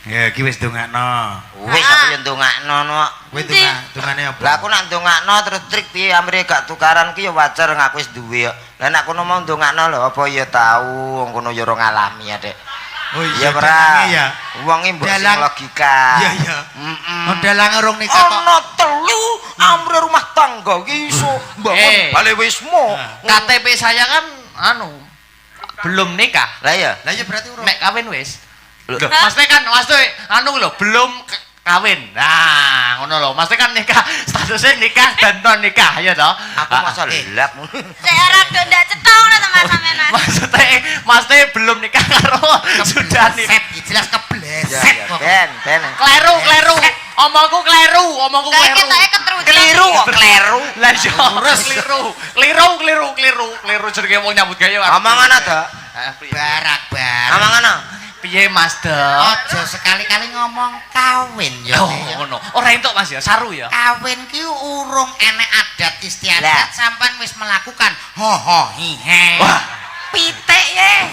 Ya iki wis ndongakno. Wis aku yo ndongakno no. Kowe dongane apa? Lah aku nak ndongakno terus trik piye amrih gak tukaran ki yo wajar ngaku wis duwe yo. Lah nek kono mau ndongakno lho apa ya tau wong kono yo ora ngalami ya, Dek. Oh iya ora. Ya. Wong mbok sing logika. Iya iya. Heeh. Dalange rong nikah kok. Ono telu amrih rumah tangga ki iso bangun bale wismu. KTP saya kan belum nikah. Lah iya. Lah iya berarti urung. Mek kawin wis. Maksudnya kan lho belum kawin. Nah, ngono lho. Maksudnya kan nikah, statusnya nikah dan non nikah ya toh. Aku masa lelap. Cek ora do ndak cetong to Mas sampean. Maksudnya belum nikah karo sudah nikah. Jelas kebleset. Ben. Kleru. Omongku kleru. Kayak ketoke ketrucut. Kleru. Lah yo kleru jenenge wong nyambut gawe. Omongan ada. Barak-barak. Omongan ana. Piye Mas De? Aja sekali-kali ngomong kawin ya. Oh, ngono. Ora entuk Mas ya, saru ya. Kawin ki urung enek adat istiadat sampean wis melakukan ho ho hi he. Wah, pitik ye.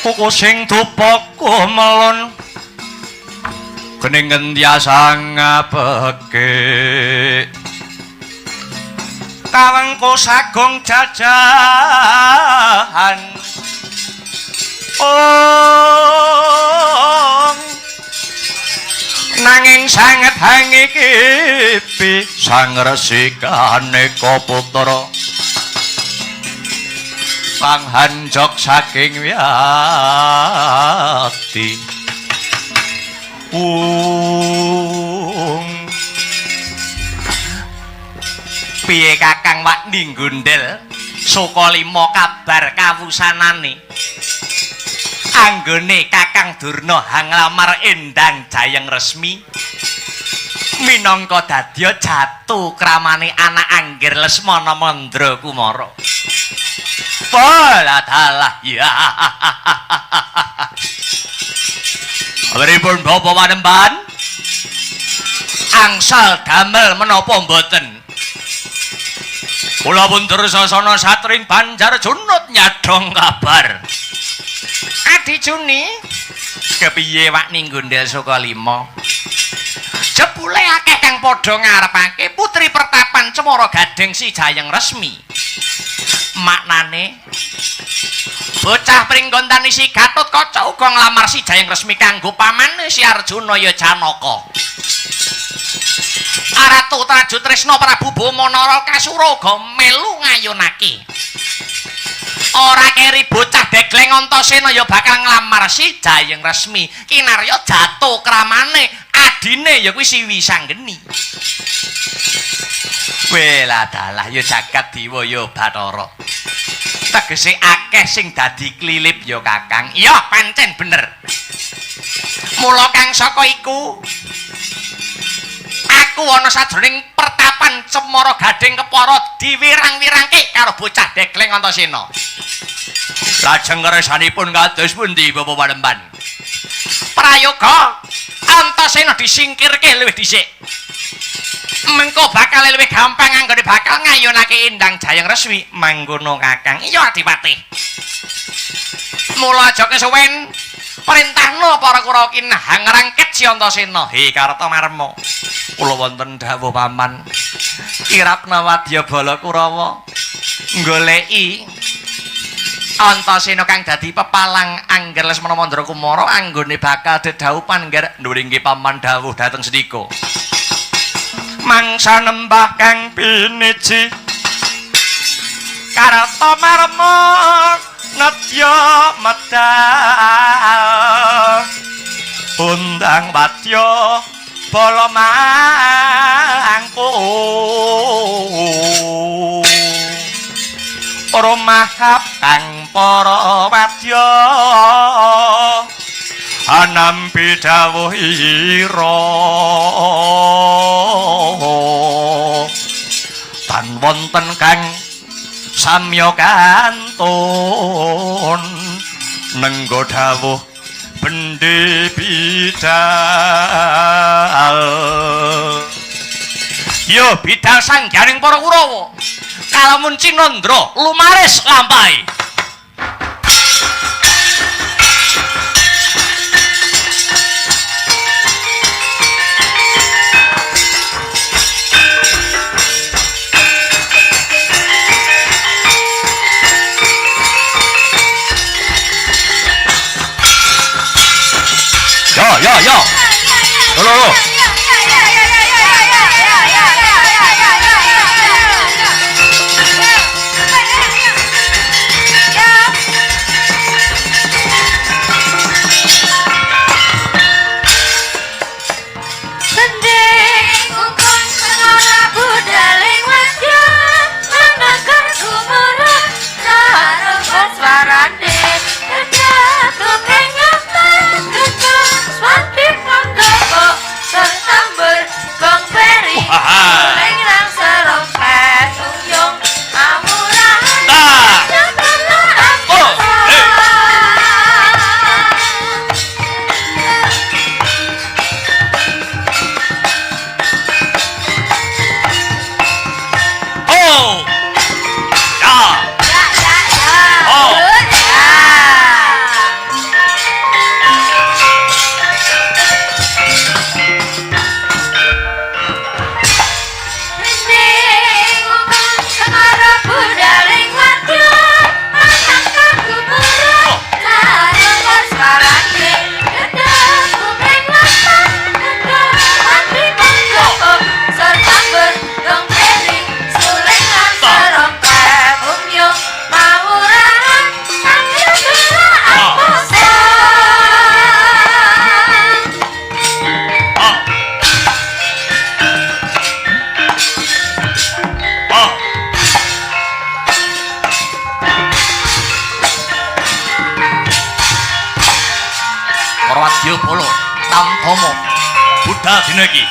kuku sing tupok melon geningen tiasa ngabeke kawengku sagong jajahan oh nanging sanget hangikipi sang resikane putra kang hanjok saking wiyati piye Kakang Wakni Gondel Sukalima kabar kawusanane anggone Kakang Durna hanglamar Endang Jayeng Resmi minangka dadya jatuh kramane anak Angger Lesmana Mandra Kumara. Baladalah ya. Kabaripun Bapak Panembahan angsal damel menapa mboten? Kula pun Dursasana Satring Banjar Junut nyadong kabar. Adi Juni, kepiye Wakni Gondel Sukalima? Jebule akeh kang padha ngarepake putri pertapan Cemara Gading si Jayeng Resmi. Maknane bocah pringgontane si Gatotkaca uga nglamar si Jayeng Resmi kanggo pamane si Arjuna ya Janaka. Aratu Traju Tresna Prabu Bomanara Kasura uga melu ngayunake. Ora keri bocah degleng Antasena ya bakal nglamar si Jayeng Resmi. Kinarya jatuh kramane adine ya kuwi si Wisanggeni. Weladalah ya jagat Diwaya Bathara. Tegese akeh sing dadi klilip ya Kakang. Iya pancen bener. Mula kang saka iku aku ana sajroning pertapan Cemara Gading Kepara diwirang-wirangke karo bocah degleng Antasena. Lajeng kersanipun kados pundi Bapak Panembahan? Prayoga Antasena disingkirke luwih dhisik. Mengko bakal luwih gampang anggone bakal ngayunake Endang Jayeng Resmi mangkono Kakang. Iya Adipati. Mula aja kesuwen perintahno para Kurawa kinahang ngrangket si Antasena. He Kartamarma. Kula wonten dawuh paman. Kirapna Wadyabala Kurawa goleki Antasena kang dadi pepalang Angger Lesmana Mandra Kumara anggone bakal dedhaupan ngger nduringke paman dawuh dhateng sedika. Mangsa nembah kang piniji Kartamarma nedya medal undang Wadya Bala mangku rumahap kang para wadya anampi dawuh ira tan wonten kang samya kantun nenggo dawuh bendhe bidal yo bidal sangganing para Kurawa kalamun Cinandra lumaris lampahi. Yo. Loh. para wadyabala tamtama budal dina iki.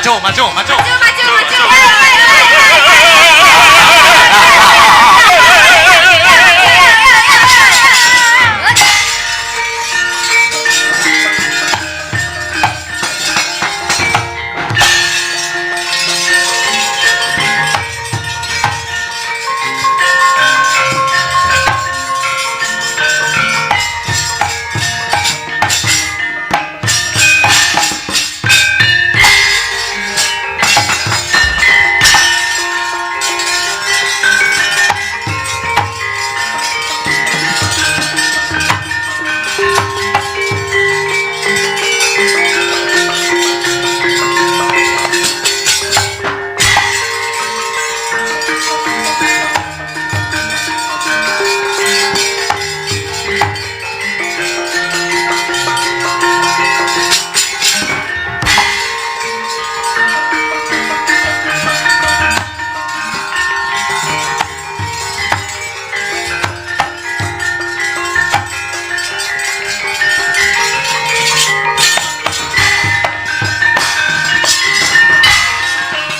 Maju.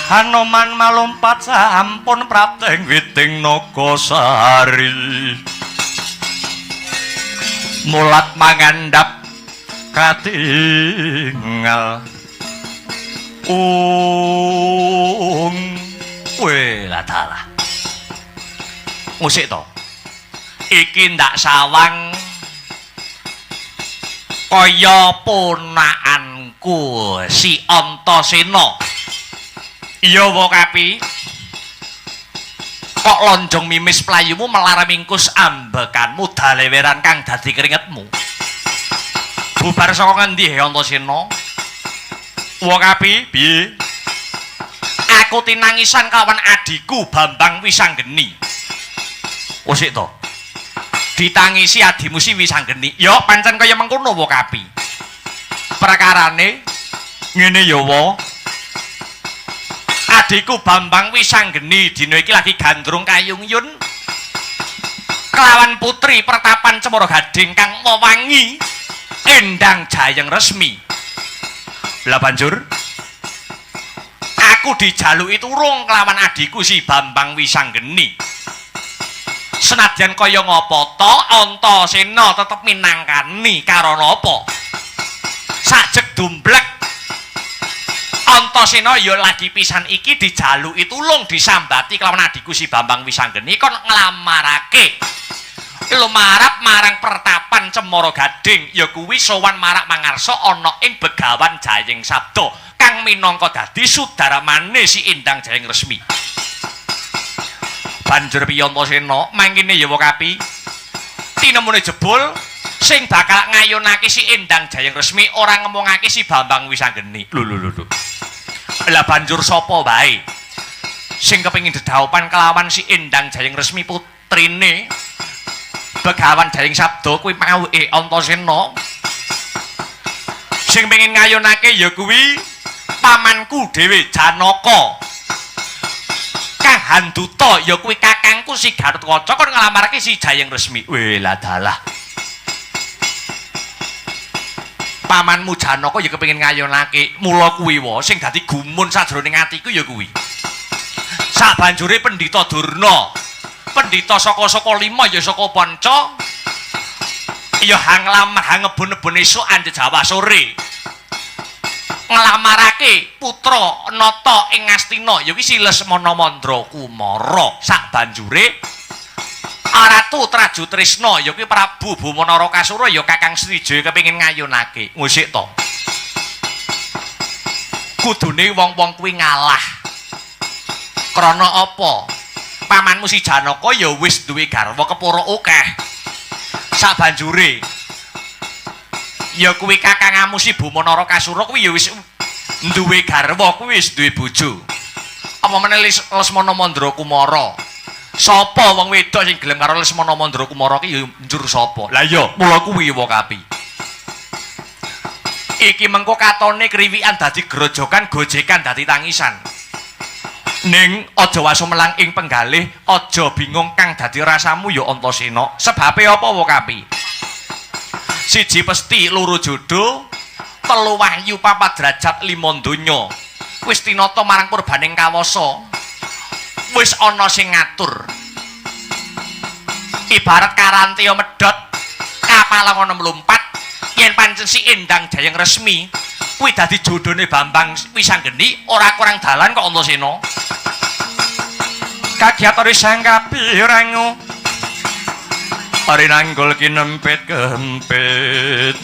Hanoman malumpat sampun prateng witing Nagasari mulat mangandhap katingal Weh lah dalah. Musik to. Iki ndak sawang kaya ponakanku si Antasena. Iya wa Kapi. Kok lonjong mimis playumu melar mingkus ambekanmu daleweran kang dadi keringetmu. Bubar saka ngendi Antasena? Wa Kapi, piye? Aku tinangisan kawan adiku Bambang Wisanggeni. Wis to. Ditangisi adimu si Wisanggeni. Ya pancen kaya mengkono wa Kapi. Prakarane ngene ya wa. Adiku Bambang Wisanggeni dina iki lagi gandrung kayung-yun kelawan putri pertapan Cemara Gading kang wewangi Endang Jayeng Resmi. Lah banjur aku dijaluki turung kelawan adiku si Bambang Wisanggeni. Senadyan kaya ngapa to Antasena tetep minangkani karana apa? Sajeg dumblek Antasena ya lagi pisan iki dijaluki tulung disambati kelawan adiku si Bambang Wisanggeni kon nglamarake lumarap marang pertapan Cemara Gading ya kuwi sowan marak mangarsa ana ing Begawan Jayeng Sabda kang minangka dadi sudaramane si Endang Jayeng Resmi. Banjur piye Antasena mangkene ya wa Kapi tinemune jebul sing bakal ngayunake si Endang Jayeng Resmi ora ngomongake si Bambang Wisanggeni. Lho. Lah banjur sapa wae sing kepengin dedhaopan kelawan si Endang Jayeng Resmi putrine Begawan Jayeng Sabda kuwi mau Antasena. Sing pengin ngayunake ya kuwi pamanku dhewe Janaka. Kang Handuta ya kuwi kakangku si Gatotkaca kon nglamarake si Jayeng Resmi. Weh lah dalah. Pamanmu Janaka ya kepengin ngayunake, mula kuwi wae sing dadi gumun sajroning atiku ya kuwi. Sabanjure Pendhita Durna, Pendhita saka-saka lima ya saka Panca. Ya hanglamar hangebun-ebun esuk anje Jawa sore. Nglamarake putra nata ing Ngastina ya kuwi si Lesmana Mandrakumara. Sabanjure Ratu Traju Trisna ya kuwi Prabu Buma Narakasura ya Kakang Srijaya kepengin ngayunake. Musik to. Kudune wong-wong kuwi ngalah. Krana apa? Pamanmu si Janaka ya wis duwe garwa kepara akeh. Sabanjure ya kuwi kakangmu si Buma Narakasura kuwi ya wis duwe garwa, kuwi wis duwe bojo. Apa meneh Lesmana Mandrakumara? Sapa wong wedok sing gelem karo Lesmana Mandrakumara ki ya njur sapa? Lah iya, mula kuwi wa Kapi. Iki mengko katone kriwikan dadi grojokan, gojekan dadi tangisan. Ning aja wasumelang ing penggalih, aja bingung kang dadi rasamu ya Antasena. Sebabe apa wa Kapi? Siji pesti, loro jodho, telu wahyu, papat derajat, lima donya. Wis tinata marang purbaning kawasa. Wis ana sing ngatur. Ibarat karantiya medhot, kapal ngono mlumpat, yen pancen si Endang Jayeng Resmi kuwi dadi jodhone Bambang Wisanggeni, ora kurang dalan kok Antasena. Kagiatane sang kapirangu ari nanggul kinempit kempit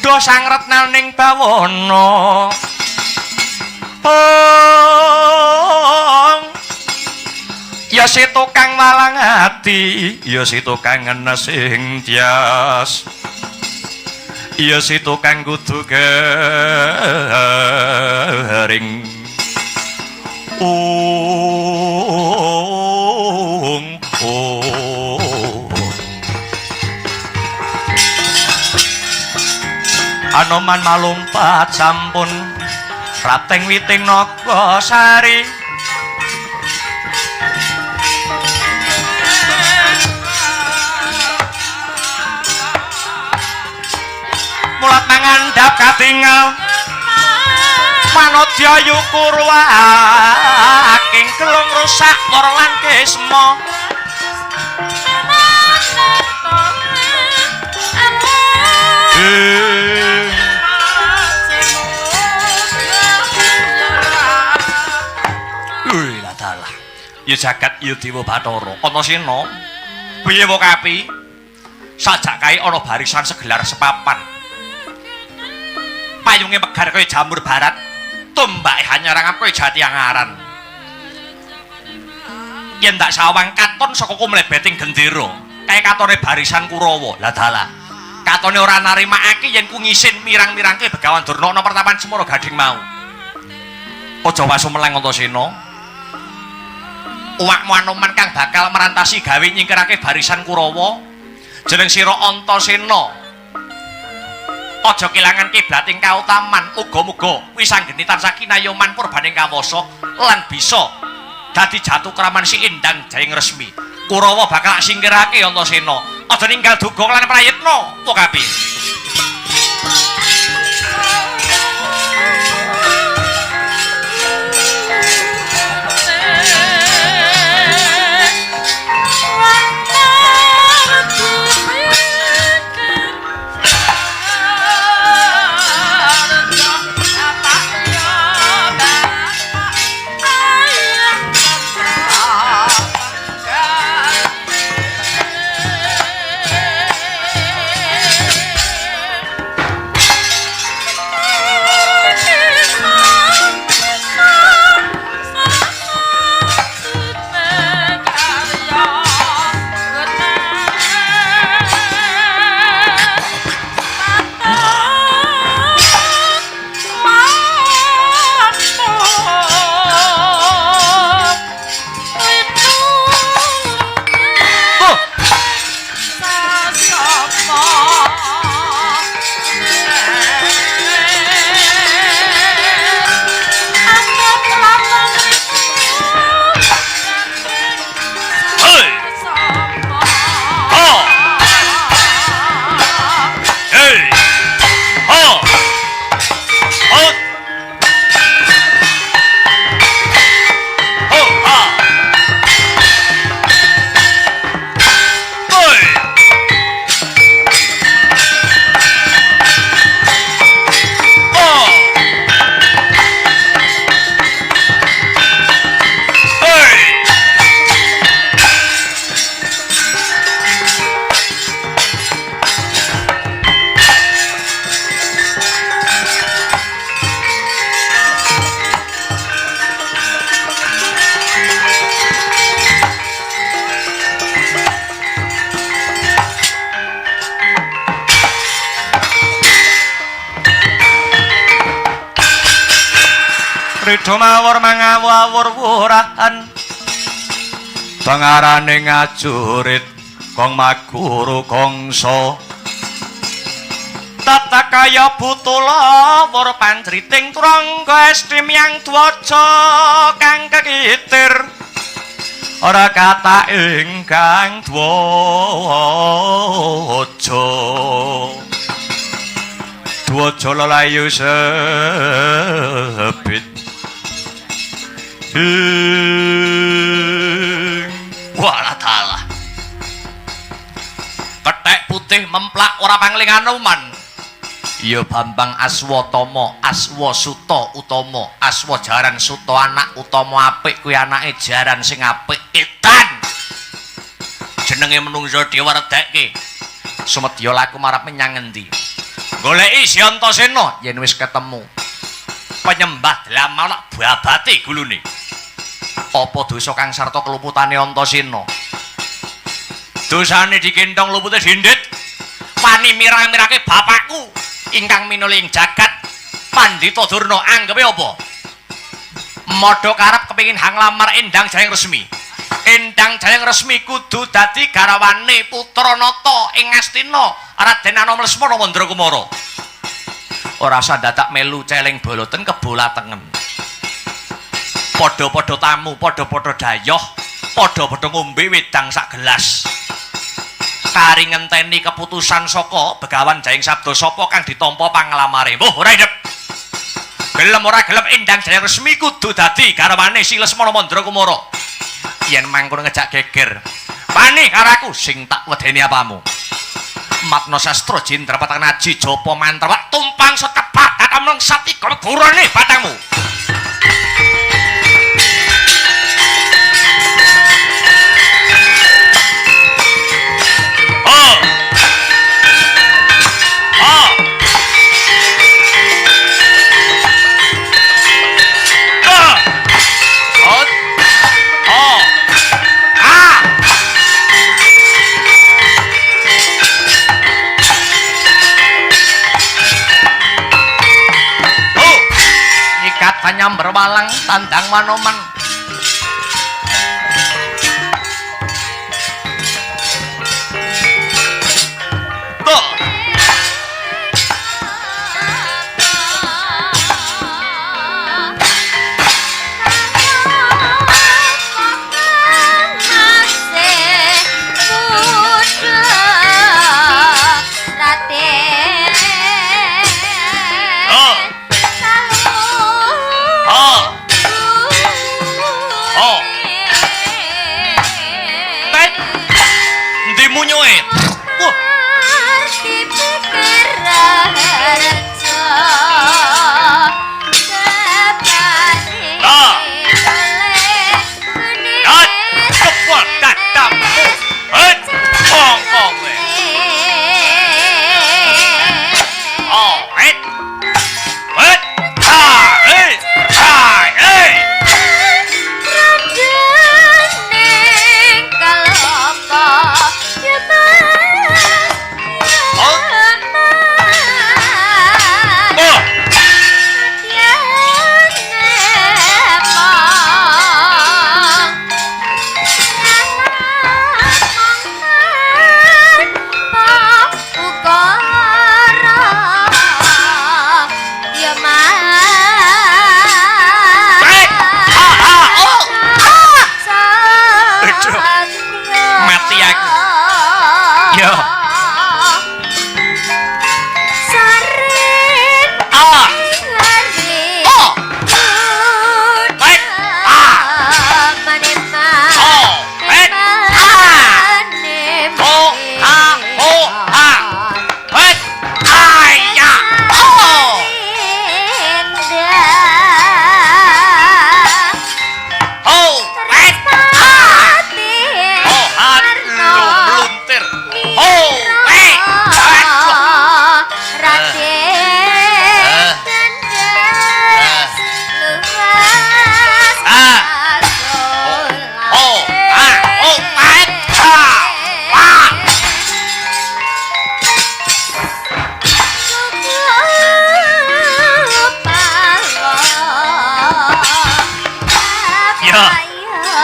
do sang retnaning bawana ya si tukang malang ati ya si tukang ngenes sing tias ya si tukang kudu garing Anoman malumpat sampun Rateng witing Nagasari mulat mangandhap katingal manodya yukurwa aking kelung rusak para lan kesma Ya jagat ya Dewa Bathara. Antasena. Piye wae kapi? Sajak kae ana barisan segelar sepapan. Payunge megar kaya jamur barat. Tombake hanyarang kaya jati angaran. Yen tak sawang katon saka kumlebeting gendera. Kae katone barisan Kurawa. Lah dalah. Katone ora narimakake yen ku ngisin mirang-mirangke Begawan Durna ana pertapan Semara Gading mau. Aja wasumelang Antasena. Uwakmu Anoman kang bakal merantasi gawe nyingkirake barisan Kurawa. Jeneng sira Antasena. Aja kelangan kiblating kautaman. Uga-muga wisanggeni tansah kinayoman purbaning kawasa lan bisa dadi jatuh kraman si Endang Jayeng Resmi. Kurawa bakal singkirake Antasena. Aja ninggal duga lan prayitna, Pokapi. Ridho mawur mangawur wurahan pangarane ngajurit kong maguru kongso tata kaya butula wur panjriting turangga estrim yang dwaja kang kekitir ora kata ingkang dwaja dwaja lelayu sebit walah dalah kethek putih memplak ora pangling Anoman ya Bambang Aswatama Aswasuta utama Aswa jaran Suta anak utama apik kuwi anake jaran sing apik edan jenenge menungsa diweredekke sumedya laku marap menyang endi goleki si Antasena yen wis ketemu penyembah dalam malak babate gulune apa dosa kang sarta keluputane Antasena dosane dikentong lupute dindit wani mirang-mirake bapakku ingkang minuling jagat Pandhita Durna anggepe apa modho karep kepengin hang lamar Endang Jayeng Resmi Endang Jayeng Resmi kudu dadi garawane putra nata ing Astina Raden Anoman Lesmana Mandrakumara ora usah dadak melu celeng boloten kebolatengen padha-padha tamu padha-padha dayoh padha-padha ngombe wedang sak gelas kari ngenteni keputusan saka Begawan Jayeng Sabda sapa kang ditampa panglamare mbuh ora idep gelem ora gelem Endang Jayeng Resmi kudu dadi garwane si Lesmana Mandrakumara yen mangkono ngejak geger wani karo aku sing tak wedeni apamu Matna Sastra Jendrapatan Aji Japa Mantra tumpang setepak kakang mengsati kala gurane batangmu berwalang tandang manoman. Tuh. Munyoet. Wah.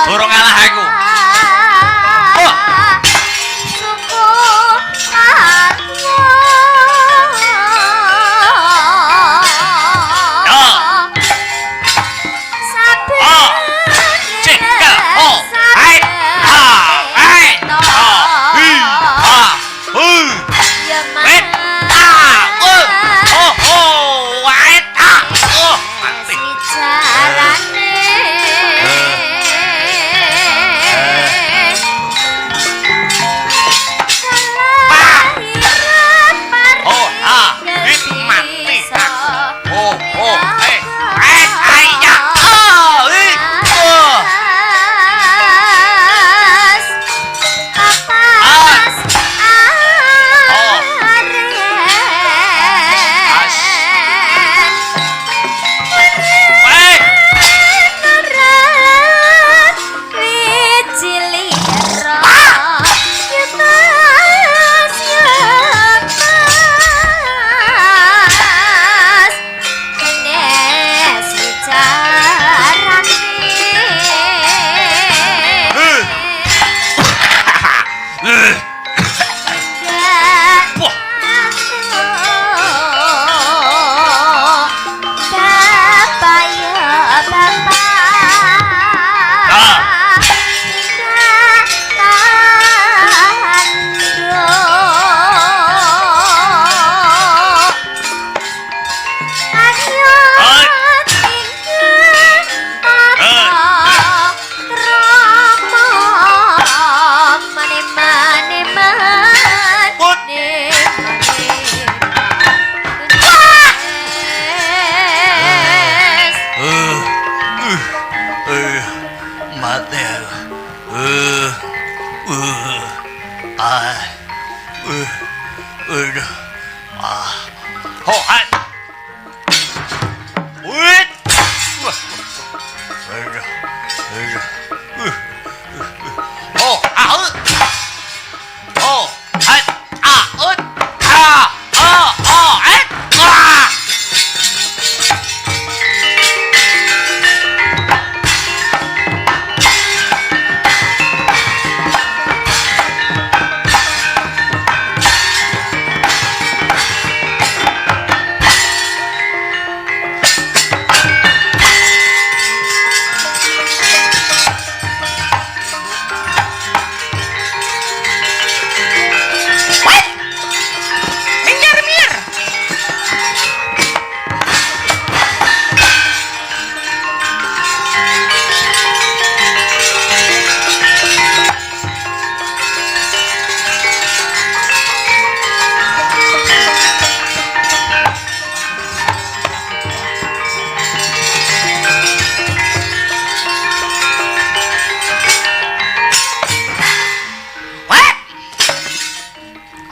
Durung ngalah aku. Oh.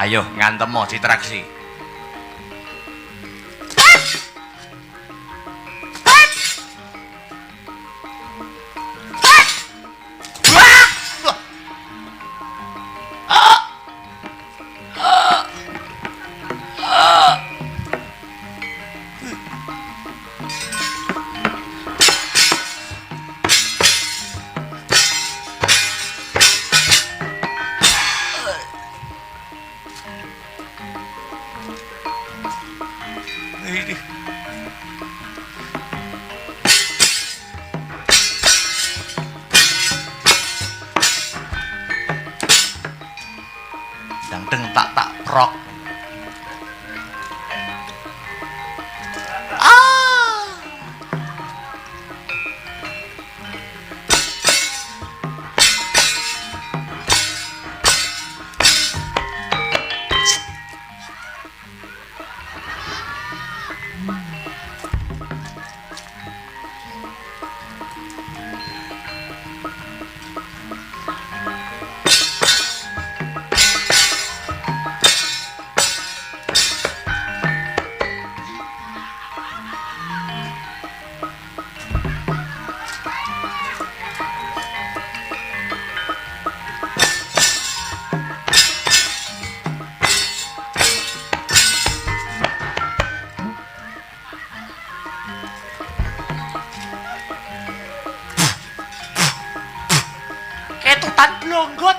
Ayo ngantemo ditraksi. Dang tak prok. Ketutan blonggot.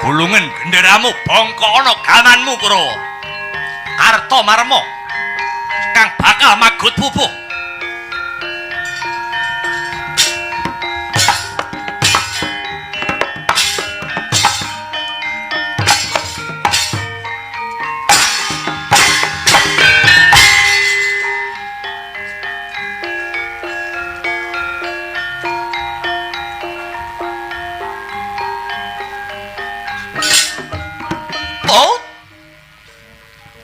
Gulungan genderamu bongkono gamanmu Kurawa. Arta marmo kang bakal magut pupuh. Oh,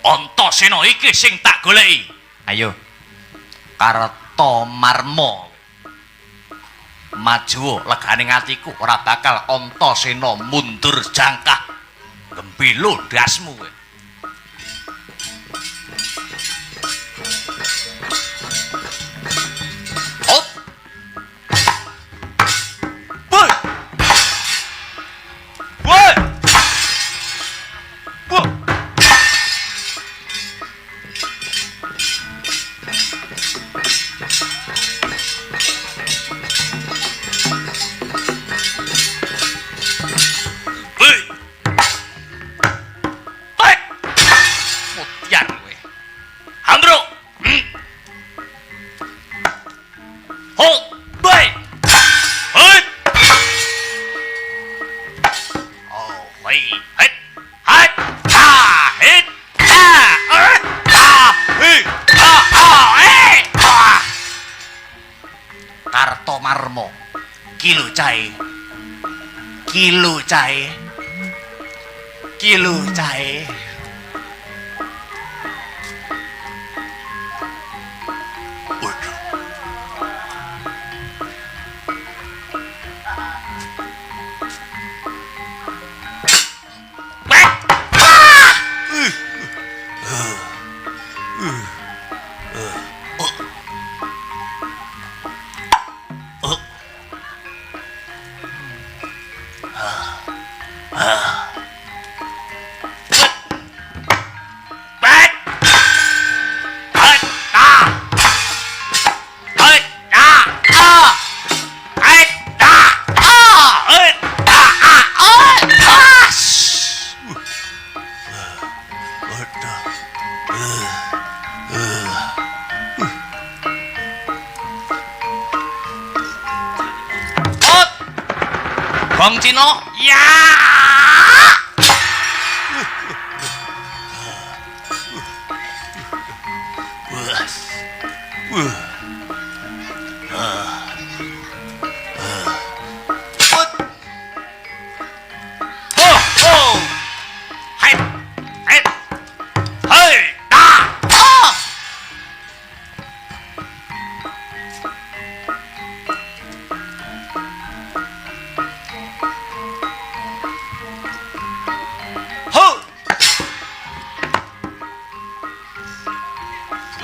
Antasena iki sing tak goleki. Ayo, Kartamarma. Maju leganing atiku ora bakal Antasena mundur jangkah. Gembilo dasmu kowe. Hop. Woi. Woi. Woi. Kartamarma kilo cahe waduh Bang Cino, ya.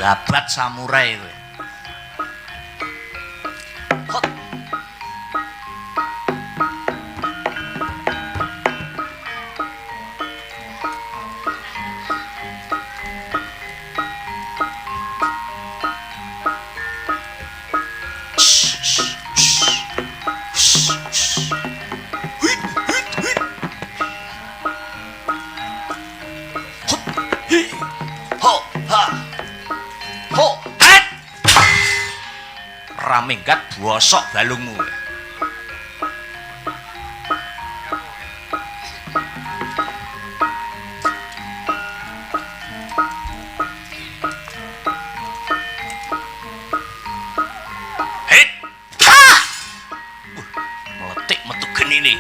Babat samurai kowe. Hot. Raminggat bosok balungmu. Hei! Meletik metu geni ini.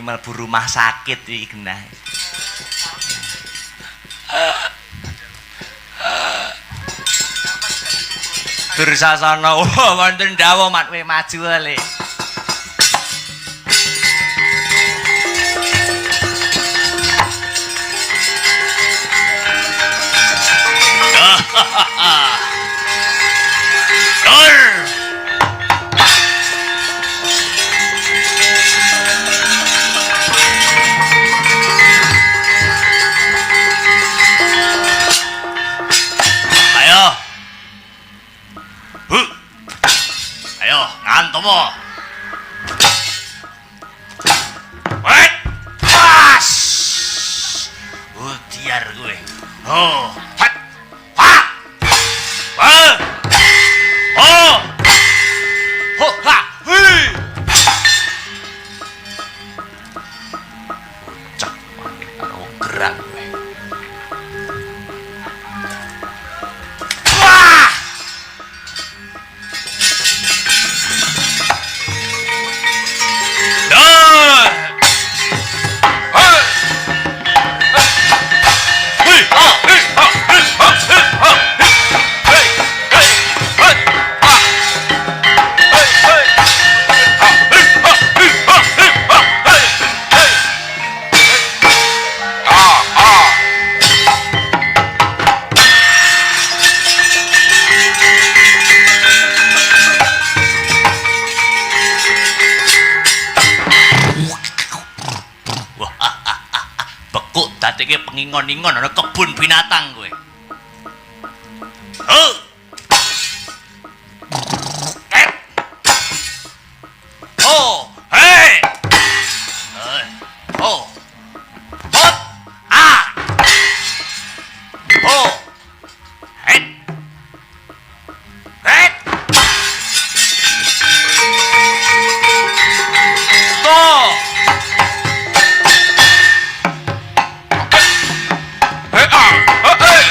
Mlebu rumah sakit iki genah. Dursasana wonten dawuh mat kowe maju le. Tomo. Wait. Pas. Tiar gue. Oh. Hat. Ha. Wah. Oh. Ho ha. Hui. Cak mane karo gerang gue. Wah. Iki pengingon-ingon ana kebun binatang kowe. Oh. Oh, hey. Oh. Hot. Ah. Oh. Hey. Hey. Oh. Hey.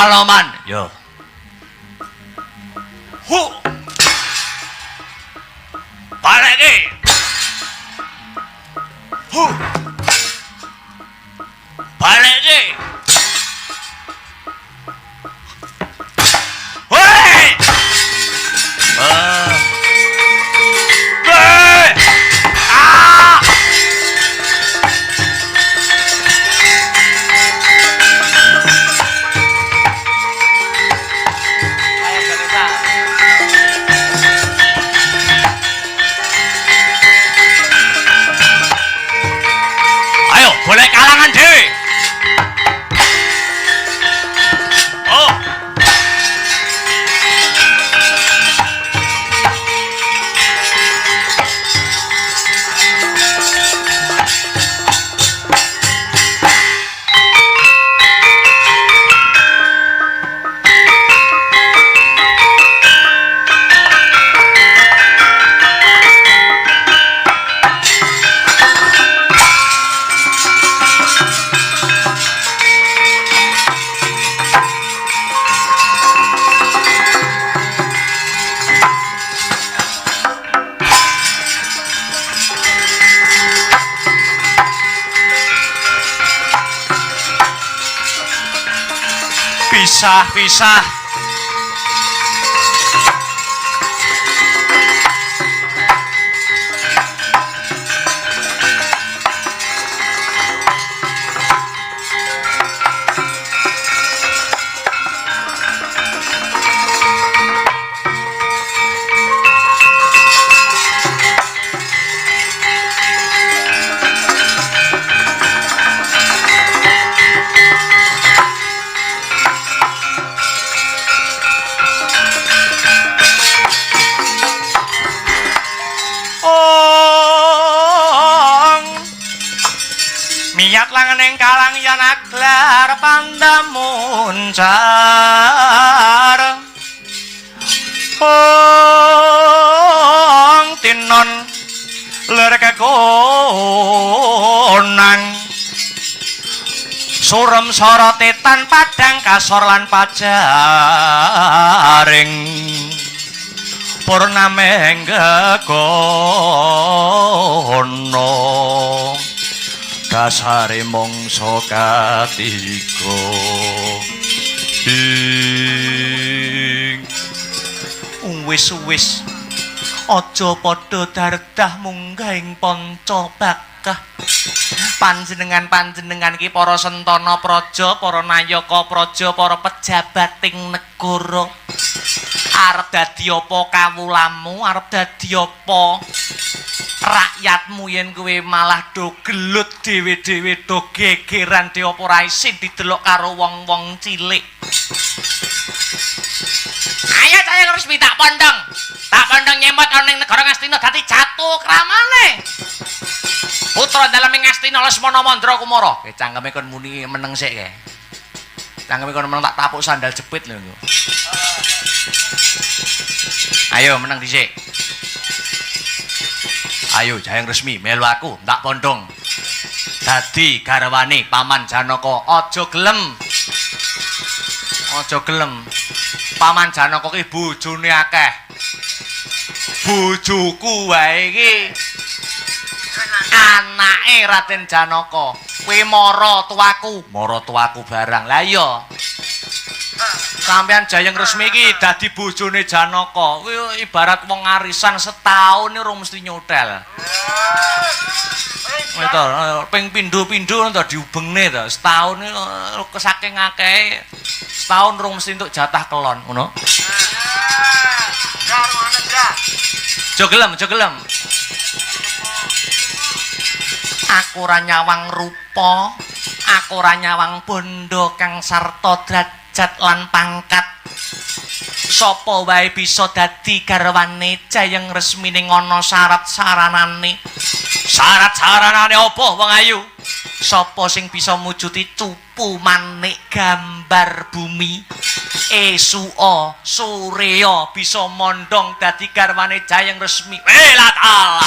Kaloman. Yo. Hu. Balik iki. Hu. Balik iki. Woi. Woi. Ah. Ayo, boleh kalangan dhewe. Oh. Pisah. Miyat langening kalang yen aglar pandamuncar tinon ler kekonang surem sorotetan padang kasor lan pajaring purnameng gegono dasare mangsa katiga wis aja padha dardah munggah ing panca bakah panjenengan iki para sentana praja para nayaka praja para pejabating negara arep dadi apa kawulamu arep dadi apa rakyatmu yen kowe malah do gelut dhewe-dhewe do gegeran dhewe apa ora isin didelok karo wong-wong cilik. Ayo saya harus minta pondong nyemot ana ning negara Ngastina dadi jatuh kramane. Putra dalem Ngastina Lesmana Mandra Kumara. Cangkeme kon muni meneng sik kae. Cangkeme kon meneng tak tapuk sandal jepit lho. Ayo meneng dhisik. Ayo Jayang Resmi melu aku ndak pondong. Dadi garwane Paman Janaka. Aja gelem. Paman Janaka ki bojone akeh. Bojoku wae iki anake Raden Janaka. Kowe mara tuaku barang. Lah iya. Sampeyan Jayang Resmi iki dadi bojone Janaka. Kuwi ibarat wong arisan setahun iki ora mesti nyotel. Itu ping pindho-pindho to diubengne to. Setahun iki saking akeh setahun ora mesti entuk jatah kelon, ngono. Aja gelem. Aku ora nyawang rupa, aku ora nyawang bondo kang sarta derajat lan pangkat. Sapa wae bisa dadi garwane Jayang Resmi ning ana syarat-saranane. Syarat-saranane apa wong ayu? Sapa sing bisa mujuti cupu manik gambar bumi? Esu'a Surya bisa mondong dadi garwane Jayang Resmi. Welat Allah.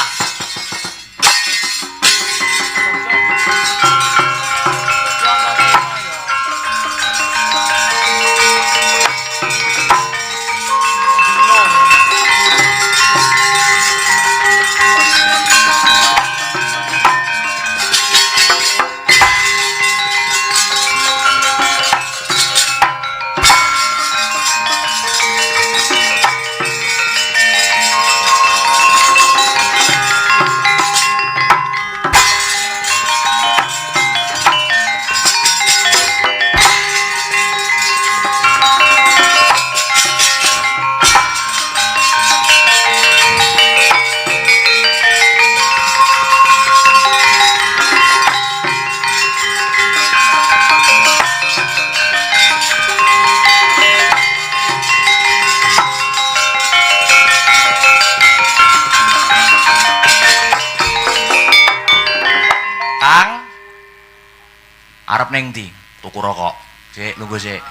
Arep ning ndi? Tuku rokok. Sik, lungguh sik.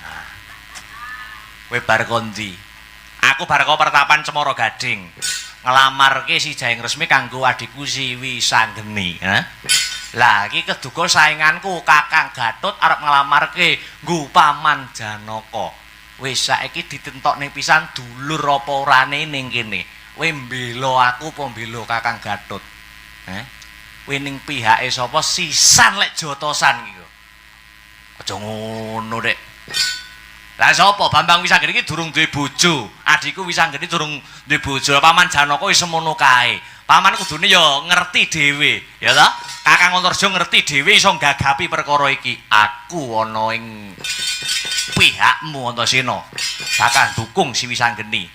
Nah. Kowe bar kondi? Aku bar kok Pertapan Cemara Gading. Ngelamarke si Jayeng Resmi kanggo adikku si Wisanggeni, Lah iki keduga sainganku Kakang Gatut arep ngelamarke nggo Paman Janaka. Wis saiki ditentokne pisan dulur apa orane ning kene. Kowe mbela aku apa mbela Kakang Gatut? Kowe ning pihake sapa sisan lek jotosan iki kok. Aja ngono, Dek. Lah sapa Bambang Wisanggeni iki durung duwe bojo. Adikku Wisanggeni durung duwe bojo. Paman Janaka wis semono kae. Paman kudune ya ngerti dhewe, ya ta? Kakang Antarja ngerti dhewe iso gagapi perkara iki. Aku ana ing pihakmu Antasena. Bakal dukung si Wisanggeni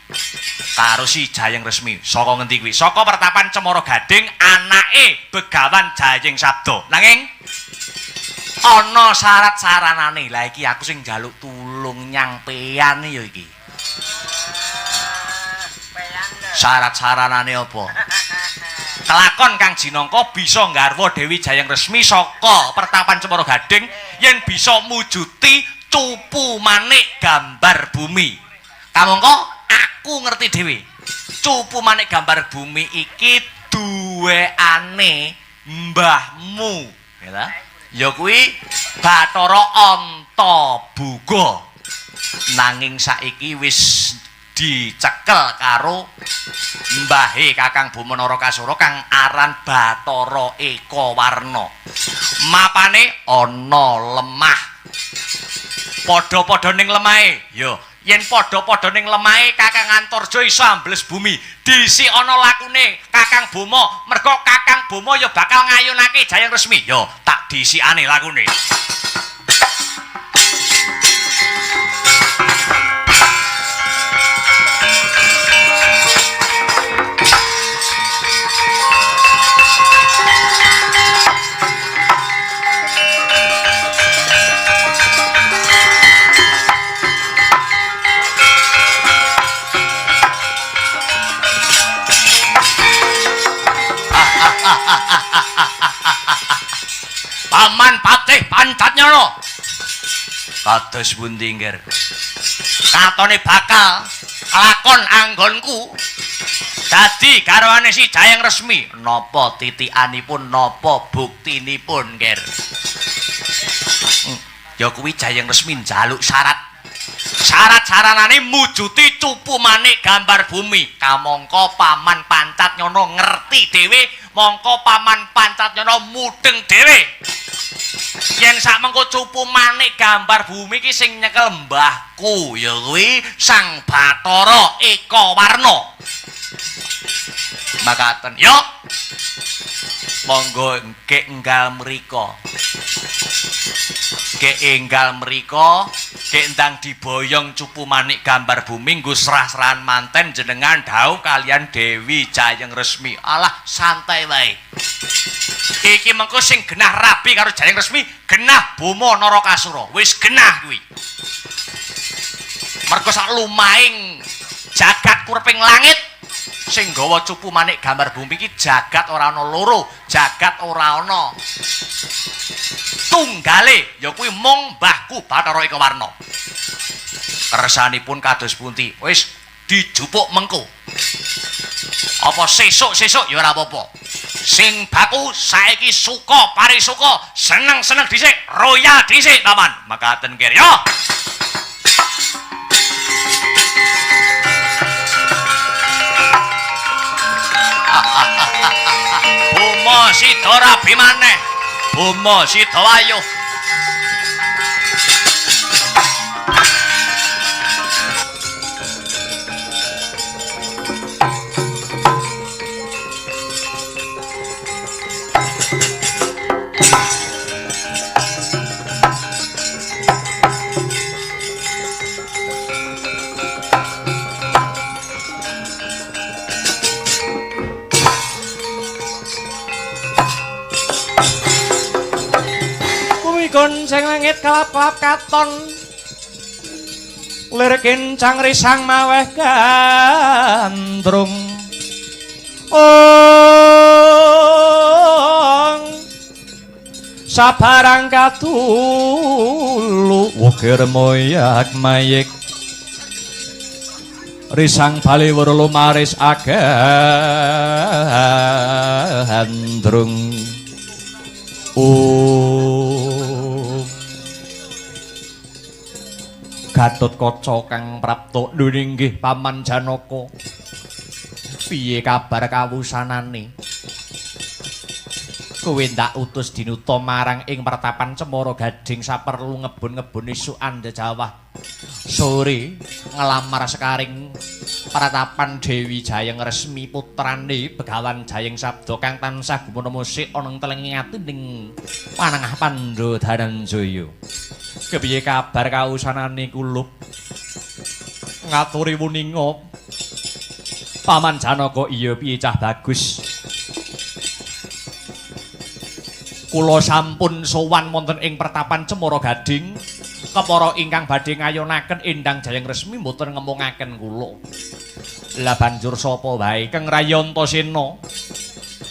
karo si Jayeng Resmi. Saka ngendi kuwi? Saka Pertapan Cemara Gading, anake Begawan Jayeng Sabda. Nanging ana syarat-saranane. Lah iki aku sing njaluk tulung nyampeyan ya iki. Syarat-saranane apa? Kelakon Kang Jinangka bisa nggarwa Dewi Jayeng Resmi saka Pertapan Cemara Gading yen bisa mujuti cupu manik gambar bumi. Kamangka aku ngerti dhewe. Cupu manik gambar bumi iki duweane mbahmu, ya ta? Ya kuwi Bathara Antabuga. Nanging saiki wis dicekel karo mbahe Kakang Bumenara Kasura kang aran Bathara Ekawarna. Mapane ana lemah. Padha-padha ning lemahe. Ya, yen padha-padha ning lemahe Kakang Antarja iso ambles bumi. Disi ana lakune Kakang Boma, merga Kakang Boma ya bakal ngayunake Jayeng Resmi. Ya, tak disikane lakune. Paman Patih Pancatnyana. Kados pundi nggir? Katone bakal lakon anggonku dadi garwane si Jayeng Resmi. Napa titikanipun, napa buktinipun nggir? Ya kuwi Jayeng Resmi njaluk syarat. Syarat-syaratane mujuti cupu manik gambar bumi. Kamangka Paman Pancatnyana ngerti dhewe, mongko Paman Pancatnyana mudeng dhewe. Yen sak mengko cupu manik gambar bumi iki sing nyekel mbahku, ya kuwi Sang Bathara Ekawarna. Makaten, yo. Monggo engke enggal mriko. Ke enggal mriko, ke ndang diboyong cupu manik gambar bumi nggo serah-serahan manten jenengan dhaup kalian Dewi Jayeng Resmi. Alah santai wae. Iki mengko sing genah rabi karo Jayeng Resmi, genah Boma Narakasura. Wis genah kuwi. Mergo sak lumahing jagat kurping langit sing gawa cupu manik gambar bumi iki jagat ora ana loro, jagat ora ana tunggale, ya kuwi mung mbahku Bathara Ekawarna. Kersanipun kados pundi? Wis dijupuk mengko. Apa sesuk-sesuk ya ora apa-apa. Sing baku saiki suka parisuka, seneng-seneng dhisik, royal dhisik, Paman. Makaten nggih ya. Boma Sida rabi maneh. Boma Sida wayuh. Gun sing langit kelap-kelap katon lir kincang risang maweh gandrung sabarang katulu wukir moyak mayik risang bali werlu maris agandrung Gatotkaca kang prapta nggih Paman Janaka. Piye kabar kawusanane? Kowe ndak utus dinuta marang ing pertapan Cemara Gading saperlu ngebun-ngebun isuk Andjawah. Sore ngelamar sekaring pertapan Dewi Jayeng Resmi putrane Begawan Jayeng Sabda kang tansah gumana musik ana ing telenging atining Panangah Pandha Dananjaya. Kepiye kabar kawusanane kulup? Ngaturi wuninga Paman Janaka iya piye cah bagus. Kula sampun sowan wonten ing pertapan Cemara Gading. Kepara ingkang badhe ngayonaken Endang Jayeng Resmi mboten ngemungaken kula. Lah banjur sapa wae Kang Rayantasena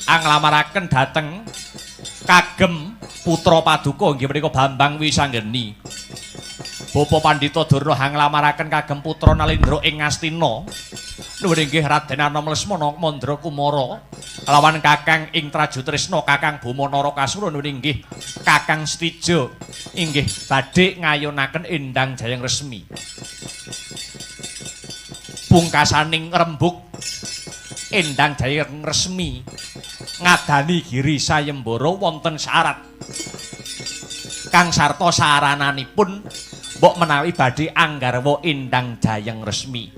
anglamaraken dhateng kagem putra paduka inggih menika Bambang Wisanggeni. Bapa Pandhita Durna anglamaraken kagem putra Nalendra ing Ngastina. Nuwun inggih Raden Anom Lesmana Mandra Kumara lawan Kakang ing Trajutresna Kakang Boma Narakasura nuwun inggih Kakang Stija inggih badhe ngayonaken Endang Jayeng Resmi. Pungkasaning rembug Endang Jayeng Resmi ngadani Giri Sayembara wonten syarat kang sarta sarananipun mbok menawi badhe anggarwa Endang Jayeng Resmi.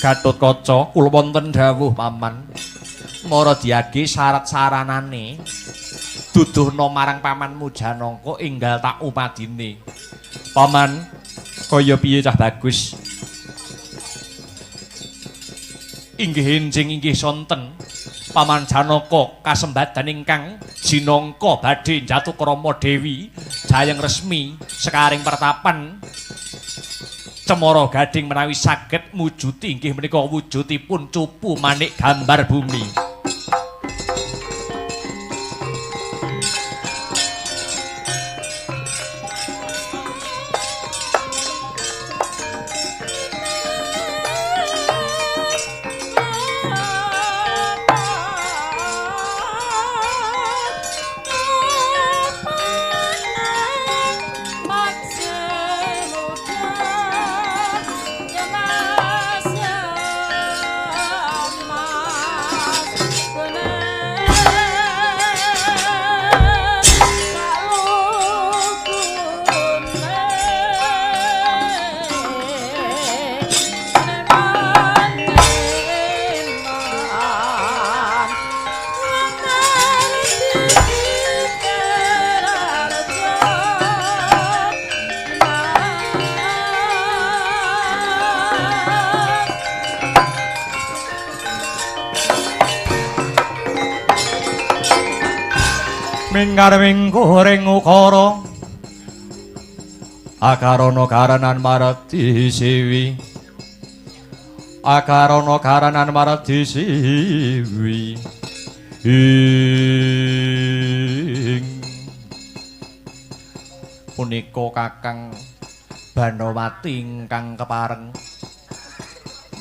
Gatotkaca kula wonten dawuh Paman. Mara diagi syarat saranane duduhna marang pamanmu Janaka enggal tak upadine. Paman, kaya piye cah bagus? Inggih enjing inggih sonten. Paman Janaka kasembadan ingkang jinangka badhe njatukrama Dewi Jayeng Resmi sekaring pertapan Cemara Gading menawi saged mujuti inggih menika wujudipun cupu manik gambar bumi. Minggarwing goreng ukara akarana karanan marati siwi akarana karanan marati siwi ing punika Kakang Banawati ingkang kepareng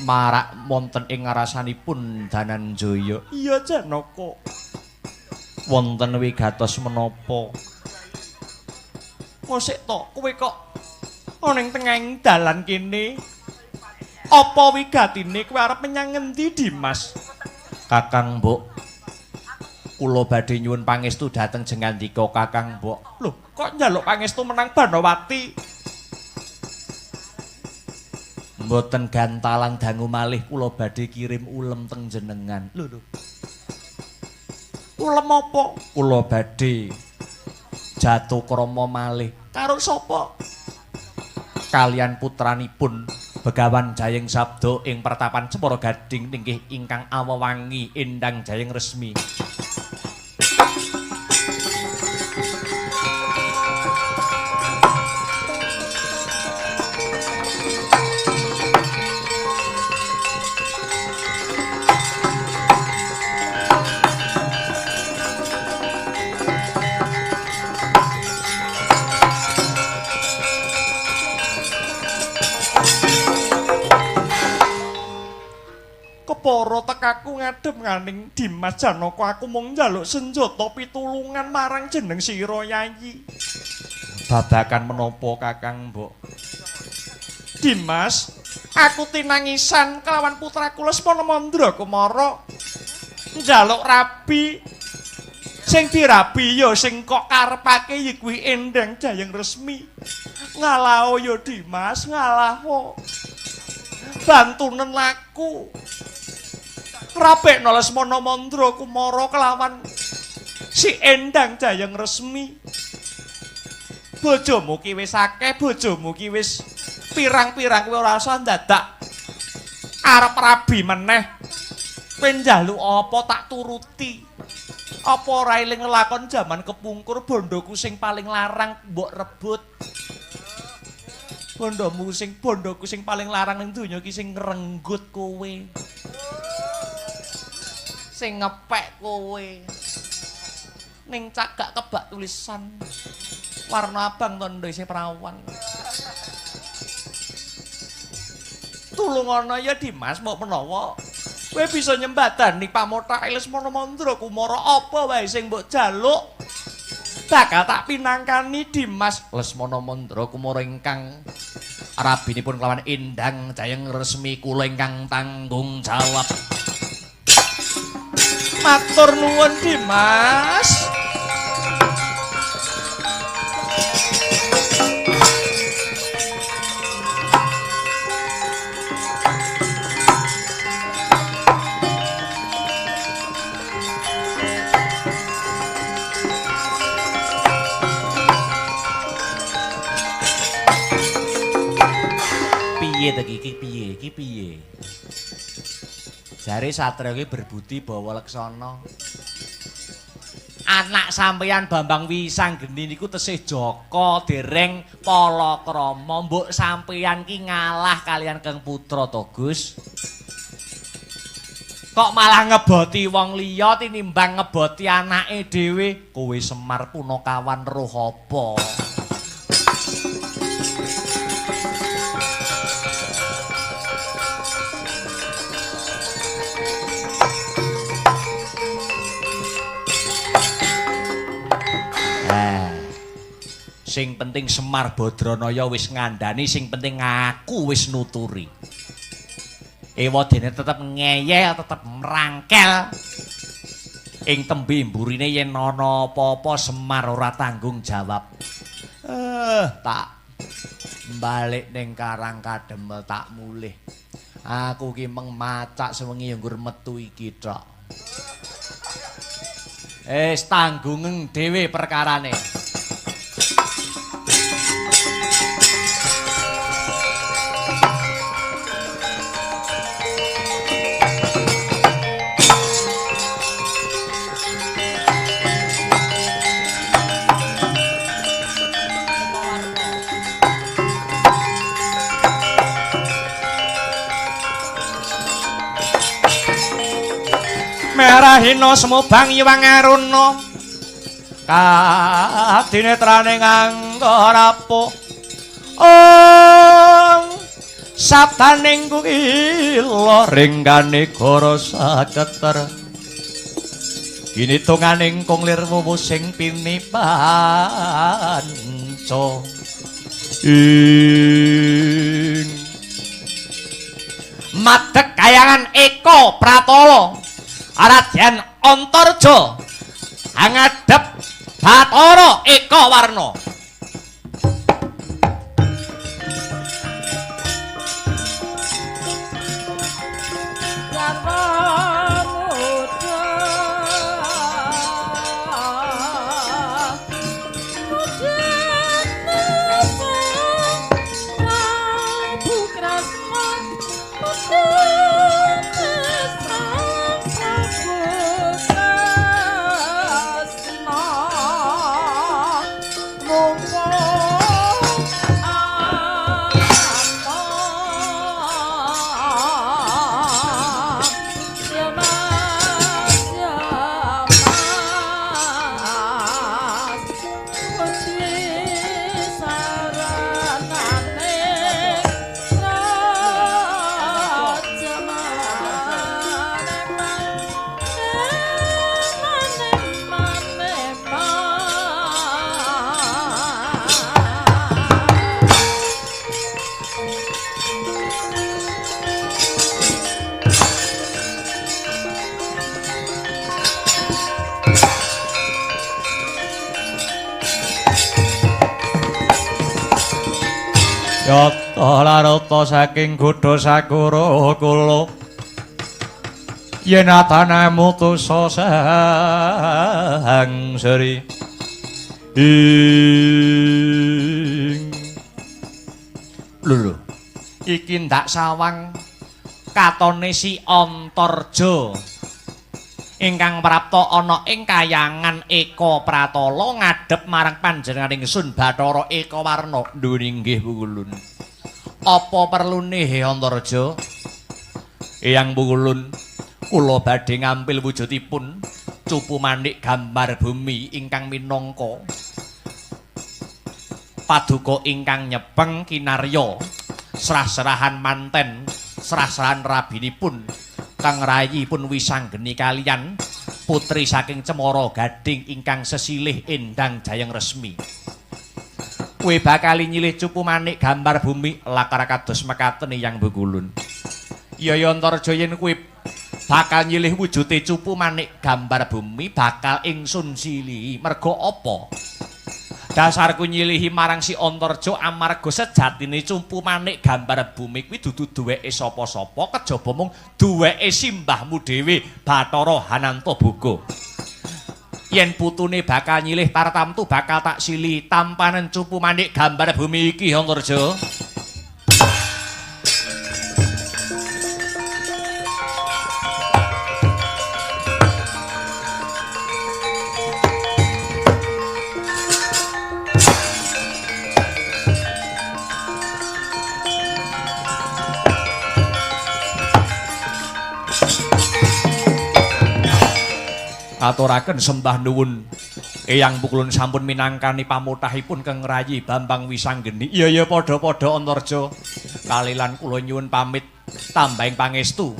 marak wonten ing ngarasanipun Dananjaya. Iya Janaka. Wonten wigatos menapa? Mosik to kowe kok ana ing tengahing dalan kene. Apa wigatine kowe arep menyang ngendi, Dimas? Kakang Mbok. Kula badhe nyuwun pangestu dhateng jengandika Kakang Mbok. Lho, kok njaluk pangestu menang Banawati? Mboten gantalan dangu malih kula badhe kirim ulem teng jenengan. Lho. Ulem apa? Kula badhe jatukrama malih karo sapa? Kalian putranipun Begawan Jayeng Sabda ing pertapan Cemara Gading inggih ingkang awewangi Endang Jayeng Resmi. aku ngadhep nganing Dimas Janaka aku mung njaluk senjata pitulungan marang jeneng sira Yayi. Babakan menapa Kakang Mbok? Dimas, aku tinangisan kelawan putraku Lesmana Mandra Kumara. Njaluk rabi sing dirabi ya sing kok karepake ya kuwi Endang Jayeng Resmi. Ngalah ya Dimas, ngalah. Bantunen laku. Rabekno Lesmana Mandra Kumara kelawan si Endang Jayeng Resmi. Bojomu ki wis akeh, bojomu ki wis pirang-pirang kowe ora usah dadak arep rabi meneh. Kowe njaluk apa tak turuti. Apa ora eling lakon jaman kepungkur bondoku sing paling larang mbok rebut. Bondoku sing paling larang ning donya ki sing ngrenggut kowe. Sing ngepek kowe. Ning cagak kebak tulisan warna abang tondo isih perawan. Tulungono ya Dimas mau menawa kowe bisa nyembadani pamotake Lesmana Mandra Kumara apa wae sing mbok jaluk bakal tak pinangkani Dimas Lesmana Mandra Kumara ingkang rabinipun kelawan Endang Jayeng Resmi kula ingkang tanggung jawab. Matur nuwun Dimas. Iki piye? Jare Satria iki berbudi bawa leksana. Anak sampeyan Bambang Wisanggeni niku tesih Jaka dereng palakrama. Mbok sampeyan ki ngalah kalian Kang Putra to, Gus. Kok malah ngeboti wong liya tinimbang ngeboti anake dhewe. Kowe Semar Punakawan roh apa? Sing penting Semar Badranaya wis ngandani, sing penting aku wis nuturi. Ewadene tetep ngeyel, tetep merangkel. Ing tembe mburine yen ana apa-apa Semar ora tanggung jawab. Tak balik ning Karang Kademel tak mulih. Aku ki meng macak sewengi ya nggur metu iki tok. Tanggung dhewe perkarane. Merahina semubang Iwang Aruna kadinetrane nganggo rapuh sabdaning kuila ringgane goro saketer kinitunganing kunglir wuwu sing pinipanca ing madhek kayangan Eko Pratala Aradyan Antarja angadhep Bathara Eka Warna. Yata larata saking Gudha Sakura kula yen atane mutusa sang sri lho iki ndak sawang katone si Antarja ingkang prapta ana ing kayangan Eka Pratala ngadhep marang panjenenganing Sun Bathara Ekawarna. Nggih nggih Pukulun. Apa perlune He Antarja? Eyang Pukulun, kula badhe ngampil wujudipun cupu manik gambar bumi ingkang minangka paduka ingkang nyepeng kinarya serah-serahan manten, serah-serahan rabinipun kang rayipun wisanggeni kaliyan putri saking Cemara Gading ingkang sesilih Endang Jayeng Resmi. Kowe bakal nyilih cupu manik gambar bumi lakar kados mekaten Eyang Pukulun. Ya Antarja yen kowe bakal nyilih wujude cupu manik gambar bumi bakal ingsun silihi. Merga apa? Dasarku nyilihi marang si Antarja amarga sejatine cupu manik gambar bumi kuwi dudu duweke sapa-sapa kejaba mung duweke simbahmu dhewe Bathara Hanantaboga. Yen putune bakal nyilih tartamtu bakal tak sili tampanen cupu manik gambar bumi iki Antarja. Aturaken sembah nuwun Eyang Pukulun sampun minangkani pamutahipun keng rayi Bambang Wisanggeni. Iya padha-padha Antarja. Kalilan kula nyuwun pamit tambahing pangestu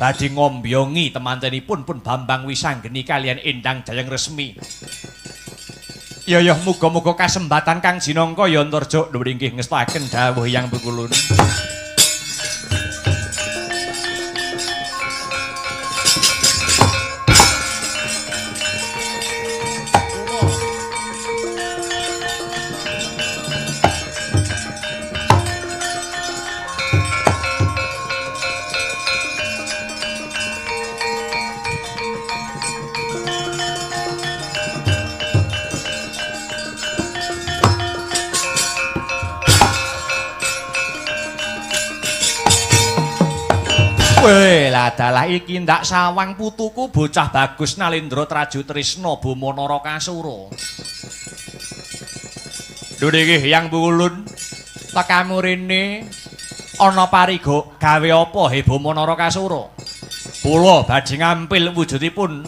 badhe ngombyongi temantenipun pun Bambang Wisanggeni kalian Endang Jayeng Resmi. Iya muga-muga kasembatan kang jinangka ya Antarja. Nuwun inggih ngestaken dawuh Eyang Pukulun. Dalah iki ndak sawang putuku bocah bagus Nalendra Traju Trisna Bama Narakasura. Lho nggih Eyang Pukulun, tekamu rene ana pariga gawe apa he Bama Narakasura? Kula badhe ngampil wujudipun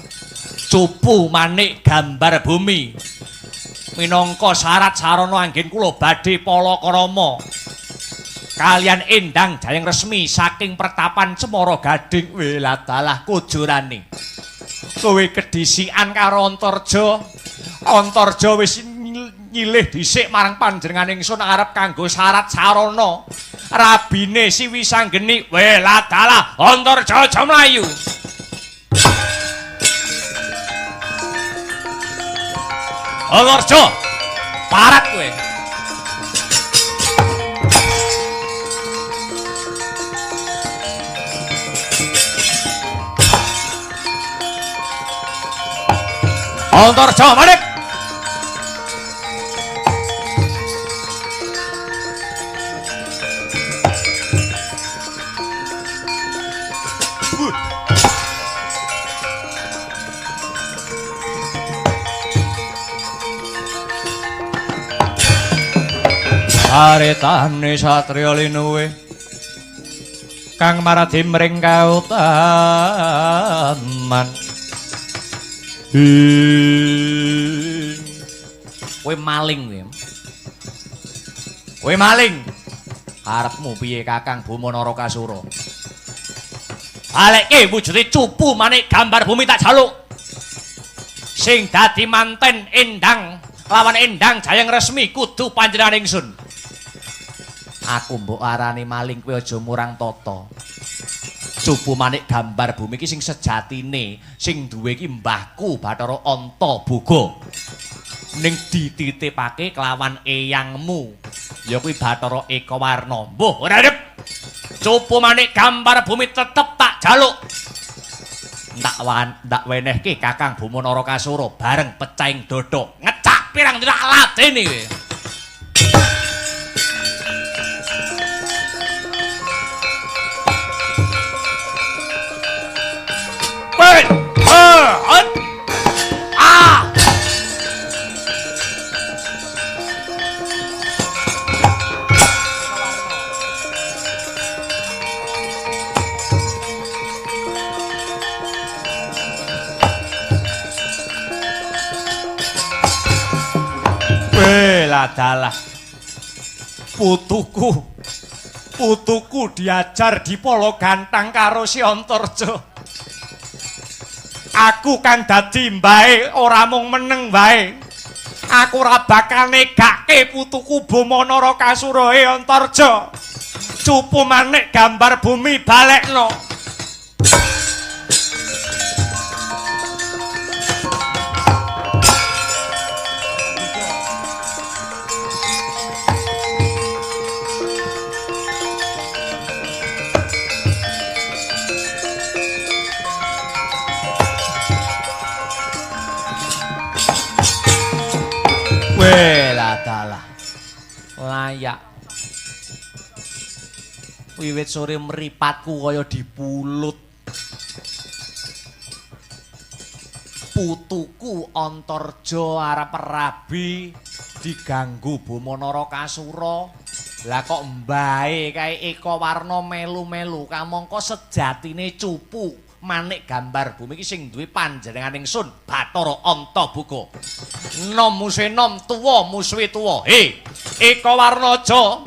cupu manik gambar bumi. Minangka syarat sarana anggen kula badhe palakrama kalian Endang Jayeng Resmi saking pertapan Cemara Gading. Weladalah kujurane kowe kedisikan karo Antarja. Antarja wis nyilih dhisik marang panjenenganing ingsun arep kanggo syarat sarana rabine si Wisanggeni. Weladalah Antarja aja mlayu. Antarja parat kowe. Antarja manik. Aretane satriya linuwe kang maradi mring kautaman. Kowe maling kowe. Kowe maling. Karepmu piye Kakang Bama Narakasura? Balekke wujude cupu manik gambar bumi tak jaluk. Sing dadi manten Endang lawan Endang Jayeng Resmi kudu panjenengan ingsun. Aku mbok arani maling kowe aja murang tata. Cupu manik gambar bumi iki sing sejatine sing duwe iki mbahku Bathara Antaboga. Ning dititipake kelawan eyangmu Ya kuwi Bathara Eka Warna. Mbuh, ora adep. Cupu manik gambar bumi tetep tak jaluk. Ndak wenehke Kakang Buma Narakasura bareng pecahing dada. Ngecak pirang dina ladene kowe. Wait! Dalah putuku diajar di polo gantang karo si Antarja. Aku kan dadi mbae ora mung meneng wae. Aku ora bakal negake putuku Buma Narakasura Antarja. Cupu manik gambar bumi balekno. Dalah layak wiwit sore mripatku kaya dipulut. Putuku Antarja arep rabi diganggu Buma Narakasura. Lah kok mbae kae Eka Warna melu-melu kamangka sejatine cupu manik gambar bumi iki sing duwe panjenengan ingsun Bathara Antabuka. Nom musuhe nom, tuwa musuhe tuwa. He, Eka Warna aja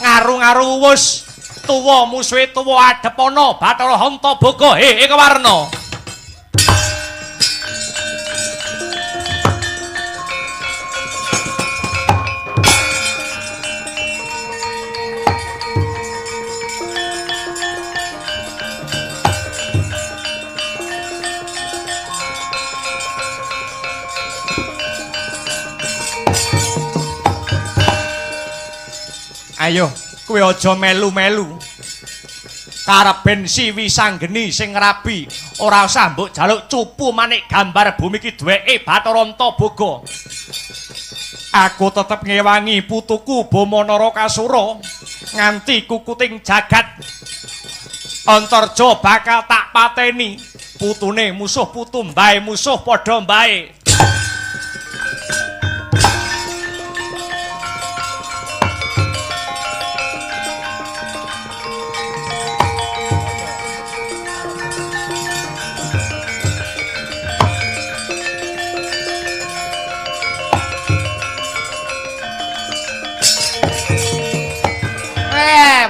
ngaru-ngaru wus. Tuwa musuhe tuwa adepana Bathara Antabuka. He, Eka Warna. Ayo, kowe aja melu-melu. Kareben Siwi Sanggeni sing rabi, ora usah mbok jaluk cupu manik gambar bumi iki duweke Bathara Antabuka. Aku tetep ngewangi putuku Buma Narakasura nganti kukuting jagat. Antarja bakal tak pateni. Putune musuh putu mbae musuh padha mbae.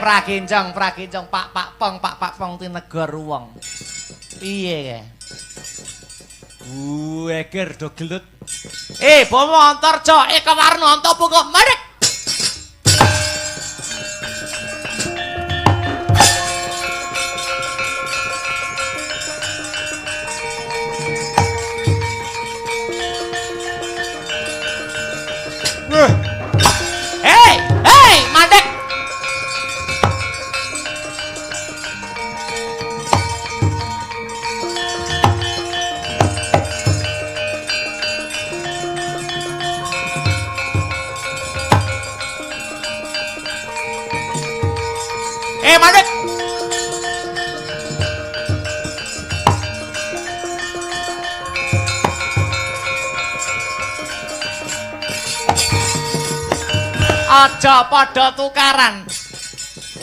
Prakinjong Pak Pong tinegor wong. Piye kae? Eger do gelut. Bama Antarja Eka Warna Antabuka madhek. Madhek. Madhek. Aja padha tukaran.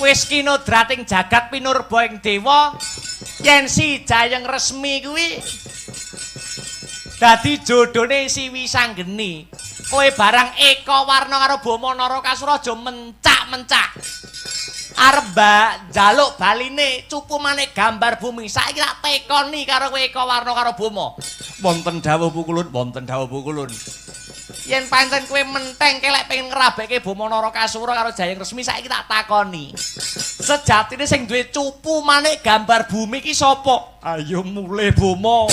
Wis kinodrating jagat pinurba ing dewa yen si Jayeng Resmi kuwi dadi jodhone Siwi Sanggeni. Kowe barang Eka Warna karo Bama Narakasura aja mencak-mencak. Arep njaluk baline cupu manik gambar bumi. Saiki tak tekoni karo kowe Eka Warna karo Bama. Wonten dawuh pukulun. Yen pancen kowe menteng kelek pengen ngrabeke Bama Narakasura karo Jayeng Resmi, saiki tak takoni. Sejatine sing duwe cupu manik gambar bumi iki sapa? Ayo mulih Bama.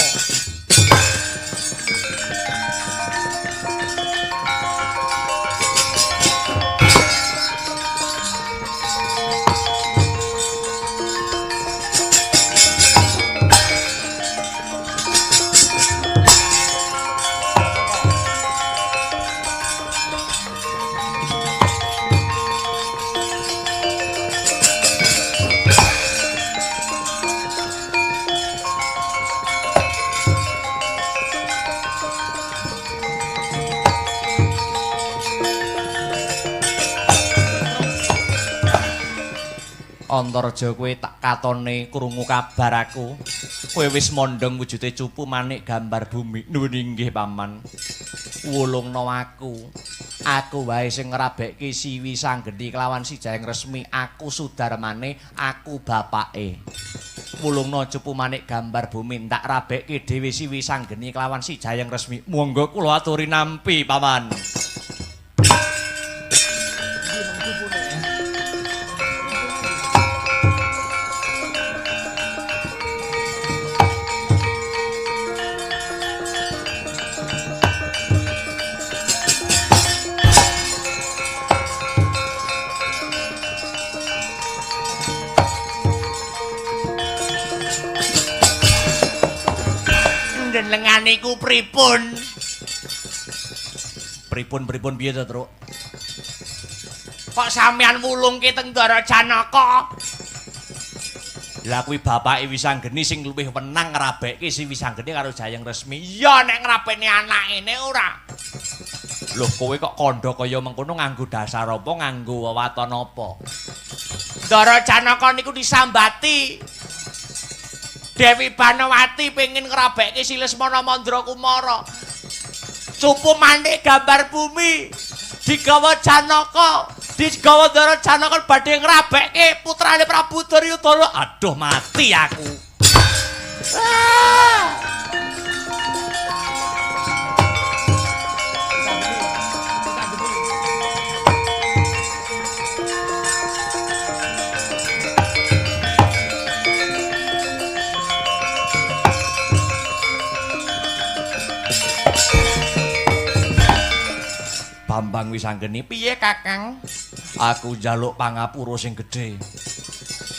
Antarja kowe tak katone krungu kabar aku. Kowe wis mondhong wujude cupu manik gambar bumi. Nuwun inggih paman. Wulungno aku. Aku wae sing ngrabekke Siwi Sanggeni kelawan Si Jayeng Resmi. Aku sudarmane, aku bapake. Wulungno cupu manik gambar bumi tak rabekke dhewe Siwi Sanggeni kelawan Si Jayeng Resmi. Monggo kula aturi nampi paman. Lengan iku pripun? Pripun piye to, Truk? Kok sampean wulungke teng Ndara Janaka? Lah kuwi bapake Wisanggeni sing luwih wenang ngrabekke si Wisanggeni karo Jayeng Resmi. Ya nek ngrapeni anakene ora. Loh kowe kok kandha kaya mengkono nganggo dasar apa, nganggo wewaton apa? Ndara Janaka niku disambati Dewi Banawati pengen ngrabekke si Lesmana Mandra Kumara. Cupu manik gambar bumi digawa Janaka, digawa Ndara Janaka badhe ngrabekke putrane Prabu Duryudana. Aduh mati aku. Bambang Wisanggeni, piye Kakang? Aku njaluk pangapura sing gedhe.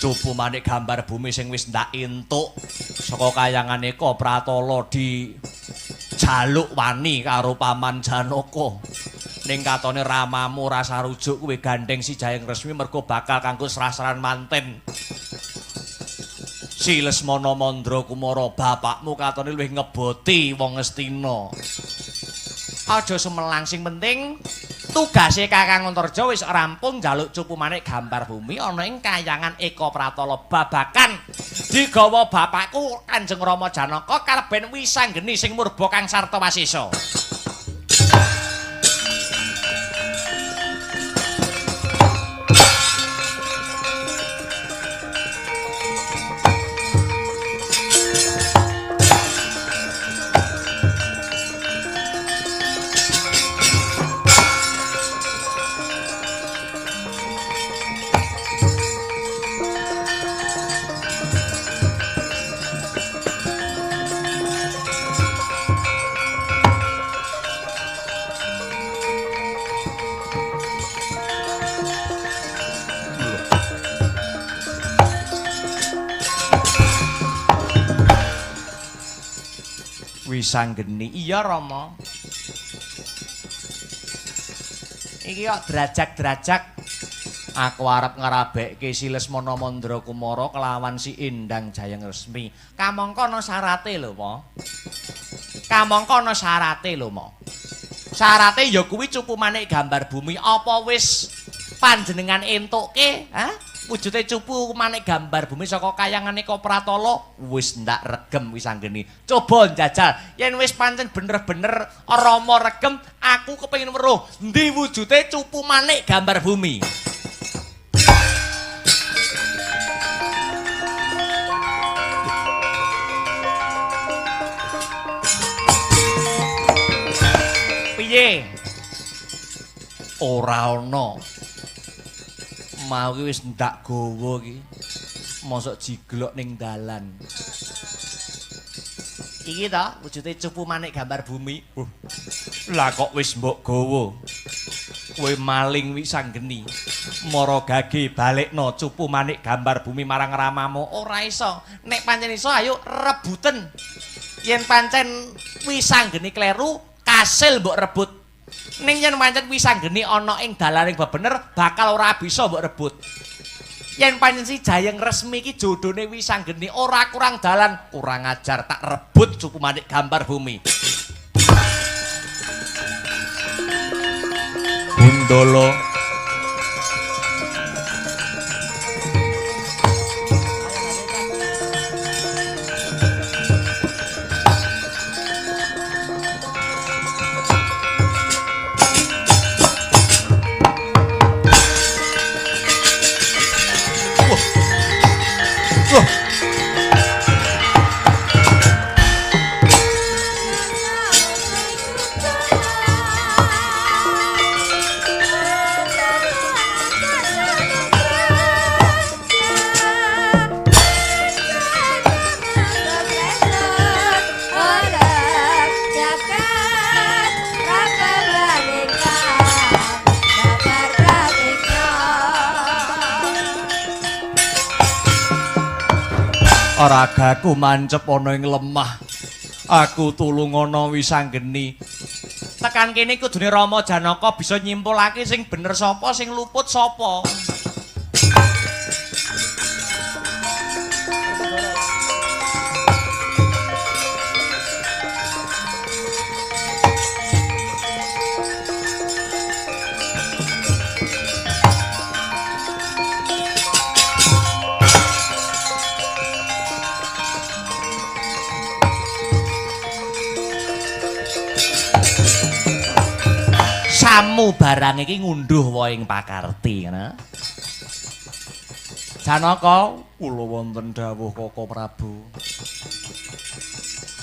Cupu manik gambar bumi sing wis ndak entuk saka kayangane Eka Pratala di jaluk wani karo Paman Janaka. Ning katone ramamu rasa rujuk kowe gandeng Si Jayeng Resmi mergo bakal kanggo srasran manten. Si Lesmana Mandra Kumara bapakmu katone luwih ngeboti wong Ngastina. Aja semelang sing penting tugase Kakang Antarja wis rampung njaluk cupu manik gambar bumi ana ing kayangan Eka Pratala babakan digawa bapakku Kanjeng Rama Janaka kaleben Wisanggeni sing murba kang sarta wasisa. Wisanggeni, iya Rama. Iki kok drajak-drajak aku arep ngrabekke si Lesmana Mandra Kumara kelawan si Endang Jayeng Resmi. Kamangka ana syarate lho, Ma. Kamangka ana syarate lho, Ma. Syarate ya kuwi cupu manik gambar bumi apa wis panjenengan entuke, ha? Wujude cupu manik gambar bumi saka kayangane Eka Pratala wis ndak regem Wisanggeni. Coba njajal yen wis pancen bener-bener Rama regem, aku kepengin weruh ndi wujude cupu manik gambar bumi. Piye? Ora ana. Mau ki wis ndak gawa ki. Mosok jiglok ning dalan. Iki ta wujude cupu manik gambar bumi. Lah kok wis mbok gawa. Kowe maling Wisanggeni. Mara gage balekno cupu manik gambar bumi marang ramamu. Ora iso. Nek pancen iso ayo rebuten. Yen pancen Wisanggeni kleru, kasil mbok rebut. Ning yen pancen Wisanggeni ana ing dalaning bebener bakal ora bisa mbok rebut. Yen pancen Si Jayeng Resmi iki jodhone Wisanggeni ora kurang dalan, kurang ajar tak rebut cupu manik gambar bumi. Gundala Ragaku mancep ana ing lemah. Aku tulung ana Wisanggeni. Tekan kene kudune Rama Janaka bisa nyimpulake sing bener sapa, sing luput sapa. Samu barang iki ngunduh wae ing pakarti ngono. Janaka, kula wonten dawuh Kaka Prabu.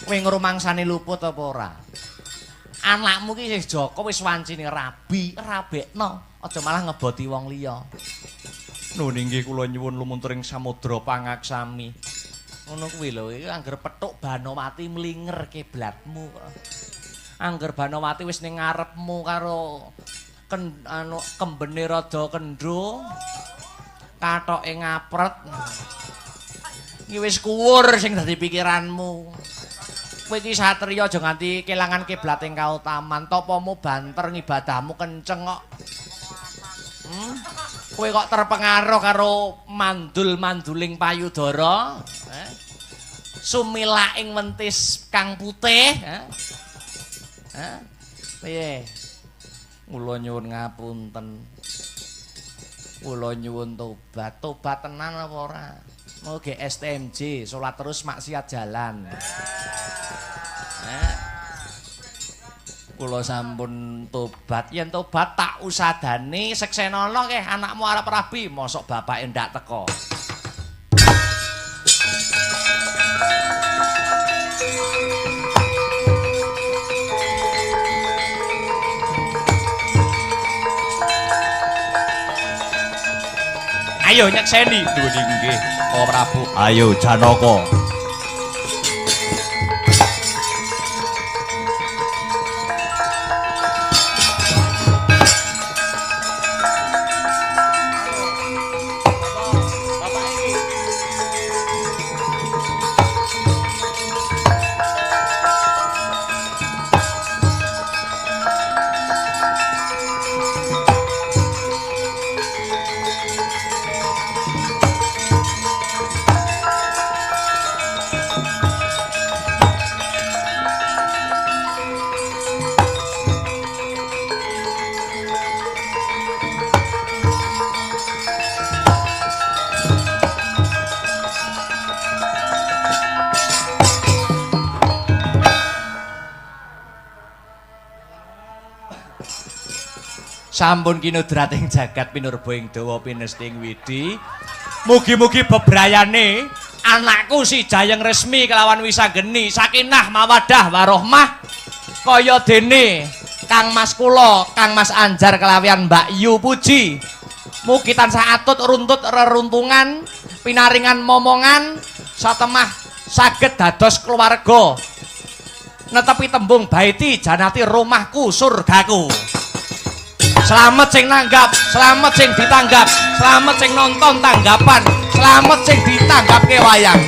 Kowe ngrumangsani luput apa ora? Anakmu ki wis Jaka wis wancine rabi, rabekno, aja malah ngeboti wong liya. Nun inggih kula nyuwun lumunturing samudra pangaksami. Ngono kuwi lho, iki angger pethuk Banowati mlinger kiblatmu kok. Angger Banowati wis ning ngarepmu karo kembene rada kendho, kathoke ngapret. Iki wis kuwur sing dadi pikiranmu. Kowe iki satriya aja nganti kelangan kiblat ing kautaman, tapamu banter ngibadahmu kenceng kok. Kowe kok terpengaruh karo mandul-manduling payudara? Sumilaing wentis kang putih, piye? Kula nyuwun ngapunten. Kula nyuwun tobat. Tobat tenan apa ora? Mau ge STMJ, salat terus maksiat jalan. Kula sampun tobat. Yen tobat tak usadani seksenana keh anakmu arep rabi, mosok bapake ndak teko. Ayo nyekseni. Lho nggih, Kaka Prabu. Ayo Janaka. Sampun kinudrating jagat pinurba ing dawa pinesting widi. Mugi-mugi bebrayane anakku si Jayeng Resmi kelawan Wisanggeni sakinah mawaddah warohmah kaya dene Kang Mas kula, Kang Mas Anjar kelawian Mbak Yu Puji. Mugi tansah atut runtut reruntungan, pinaringan momongan satemah saged dados keluarga. Netepi tembung baiti janati rumahku surgaku. Selamat sing nanggap, selamat sing ditanggap, selamat sing nonton tanggapan, selamat sing ditanggapke wayang.